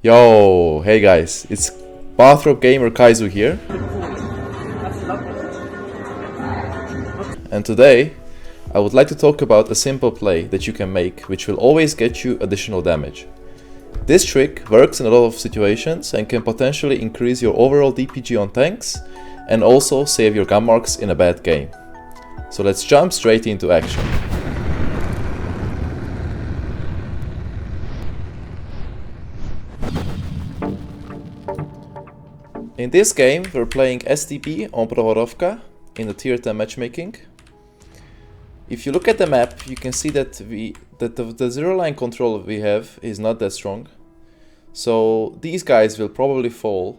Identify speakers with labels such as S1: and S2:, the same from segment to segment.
S1: Yo, hey guys, it's Bathrobe Gamer Kajzoo here. And today, I would like to talk about a simple play that you can make which will always get you additional damage. This trick works in a lot of situations and can potentially increase your overall DPG on tanks and also save your gun marks in a bad game. So let's jump straight into action. In this game, we're playing STB on Prohorovka in the tier 10 matchmaking. If you look at the map, you can see that the zero line control we have is not that strong. So these guys will probably fall.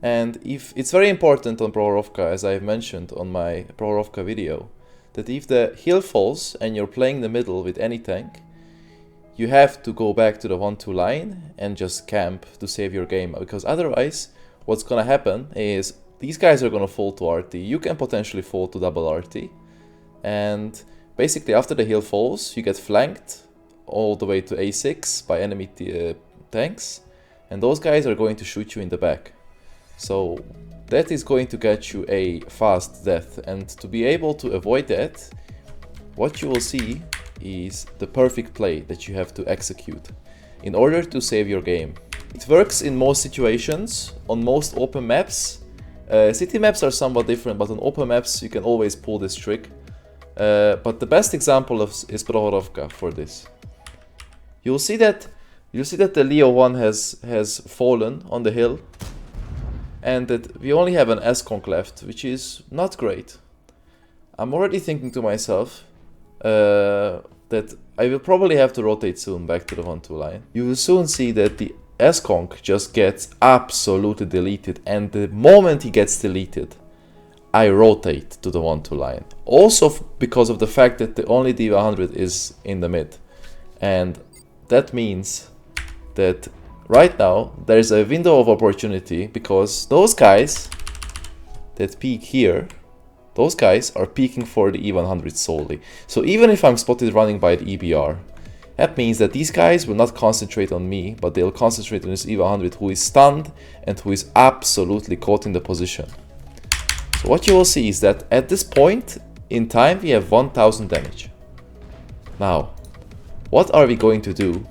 S1: And if it's very important on Prohorovka, as I've mentioned on my Prohorovka video, that if the hill falls and you're playing the middle with any tank, you have to go back to the 1-2 line and just camp to save your game, because otherwise what's gonna happen is these guys are gonna fall to RT, you can potentially fall to double RT, and basically after the hill falls you get flanked all the way to A6 by enemy tanks, and those guys are going to shoot you in the back. So that is going to get you a fast death, and to be able to avoid that, what you will see is the perfect play that you have to execute in order to save your game. It works in most situations, on most open maps. City maps are somewhat different, but on open maps you can always pull this trick. But the best example is Prohorovka for this. You'll see that the Leo 1 has fallen on the hill, and that we only have an S-Conk left, which is not great. I'm already thinking to myself that I will probably have to rotate soon back to the 1-2 line. You will soon see that the S-Conk just gets absolutely deleted, and the moment he gets deleted, I rotate to the 1-2 line. Also because of the fact that the only D100 is in the mid. And that means that right now there's a window of opportunity, because those guys that peek here, those guys are peeking for the E100 solely. So even if I'm spotted running by the EBR, that means that these guys will not concentrate on me, but they'll concentrate on this E100 who is stunned and who is absolutely caught in the position. So what you will see is that at this point in time we have 1000 damage. Now, what are we going to do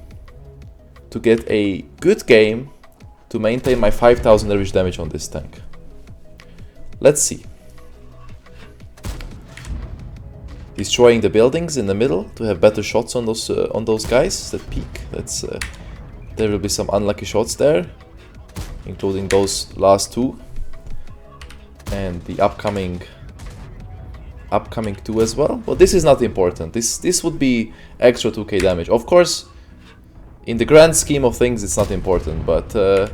S1: to get a good game to maintain my 5000 average damage on this tank? Let's see. Destroying the buildings in the middle to have better shots on those guys that peek. There will be some unlucky shots there, including those last two, and the upcoming two as well. But this is not important. This would be extra 2k damage. Of course, in the grand scheme of things, it's not important. But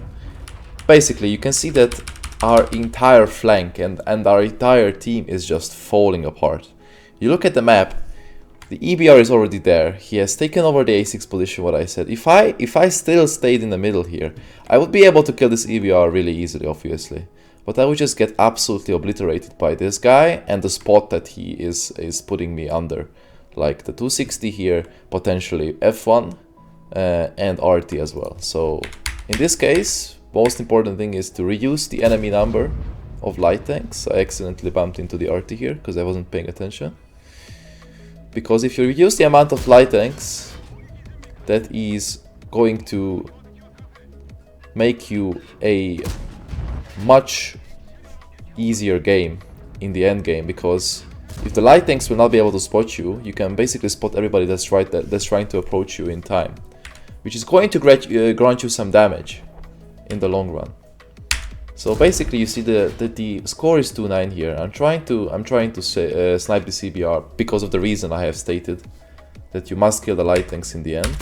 S1: basically, you can see that our entire flank and our entire team is just falling apart. You look at the map, the EBR is already there. He has taken over the A6 position, what I said. If I still stayed in the middle here, I would be able to kill this EBR really easily, obviously. But I would just get absolutely obliterated by this guy and the spot that he is putting me under. Like the 260 here, potentially F1 and RT as well. So in this case, most important thing is to reduce the enemy number of light tanks. I accidentally bumped into the RT here because I wasn't paying attention. Because if you reduce the amount of light tanks, that is going to make you a much easier game in the end game, because if the light tanks will not be able to spot you, you can basically spot everybody that's trying to approach you in time, which is going to grant you some damage in the long run. So basically, you see the score is 2-9 here. I'm trying to snipe the CBR because of the reason I have stated, that you must kill the light tanks in the end.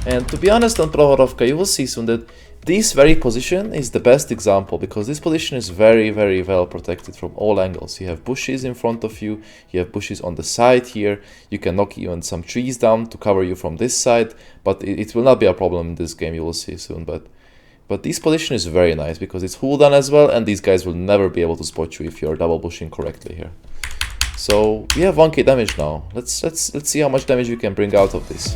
S1: And to be honest, on Prohorovka, you will see soon that this very position is the best example, because this position is very, very well protected from all angles. You have bushes in front of you, you have bushes on the side here, you can knock even some trees down to cover you from this side, but it will not be a problem in this game, you will see soon. But this position is very nice because it's cooldown as well, and these guys will never be able to spot you if you're double bushing correctly here. So we have 1k damage now. Let's see how much damage we can bring out of this.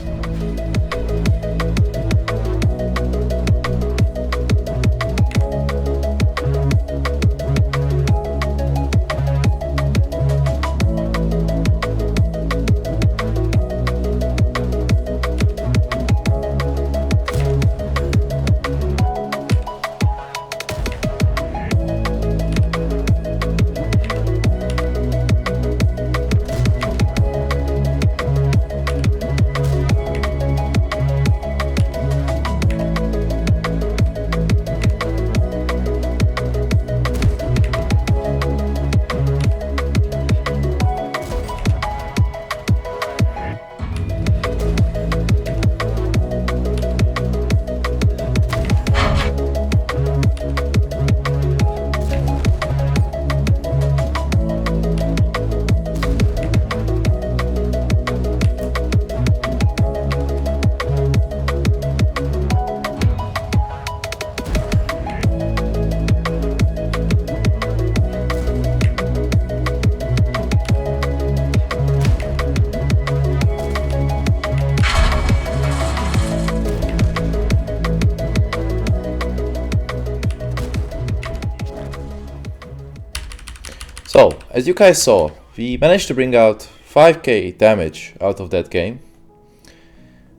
S1: as you guys saw, we managed to bring out 5k damage out of that game.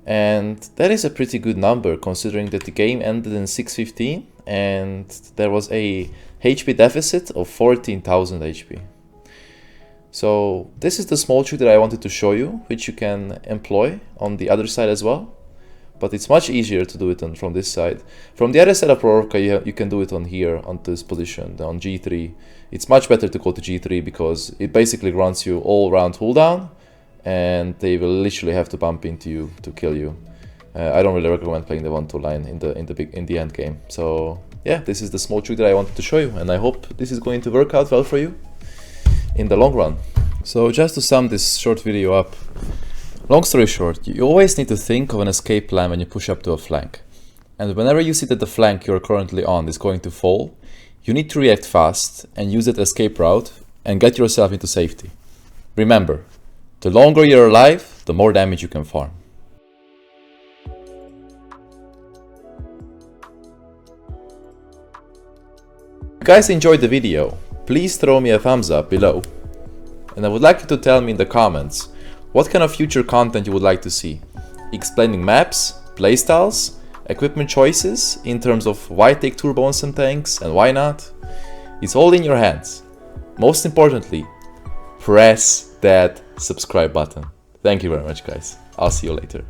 S1: And that is a pretty good number considering that the game ended in 6:15 and there was a HP deficit of 14,000 HP. So this is the small trick that I wanted to show you, which you can employ on the other side as well. But it's much easier to do it from this side. From the other side of Prorokka, you can do it on here, on this position, on G3. It's much better to go to G3 because it basically grants you all round cooldown and they will literally have to bump into you to kill you. I don't really recommend playing the 1-2 line in the end game. So yeah, this is the small trick that I wanted to show you, and I hope this is going to work out well for you in the long run. So just to sum this short video up, long story short, you always need to think of an escape plan when you push up to a flank. And whenever you see that the flank you're currently on is going to fall, you need to react fast and use that escape route and get yourself into safety. Remember, the longer you're alive, the more damage you can farm. If you guys enjoyed the video, please throw me a thumbs up below. And I would like you to tell me in the comments what kind of future content you would like to see. Explaining maps, playstyles, equipment choices in terms of why take turbo on some tanks and why not. It's all in your hands. Most importantly, press that subscribe button. Thank you very much, guys. I'll see you later.